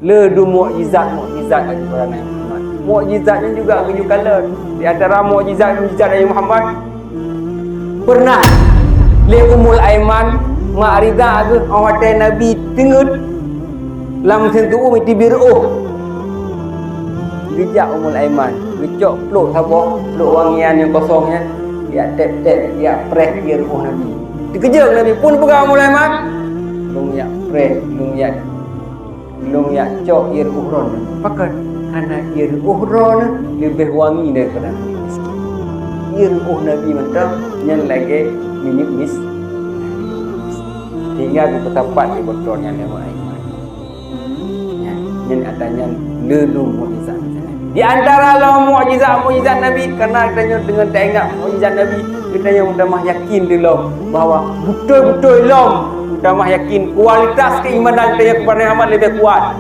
Ledu mukjizat daripada Nabi Muhammad. Mukjizatnya juga keju kala. Di antara mukjizat Nabi Muhammad, pernah le Ummul Aiman mak Rida ke hotel Nabi tengut lam sentu mesti biruh. Gejak Ummul Aiman, gecok peluk sabah, peluk wangian yang kosongnya, dia tap-tap, dia press dia ruh Nabi. Dikejar Nabi pun pegang Ummul Aiman. Long ya press, long ya cok ia ruh. Pakat karena ia ruh lebih wangi daripada Nabi. Ia ruh Nabi mantap yang lagi minit mis. Hingga ke tempat di botolnya Ummul Aiman. Yang adanya lelu mukjizat. Di antara mukjizat Nabi, karena kita dengan tengok mukjizat Nabi, kita yang mudah yakin dulu bahawa betul-betul kita yakin kualitas keimanan kita kepada Muhammad lebih kuat.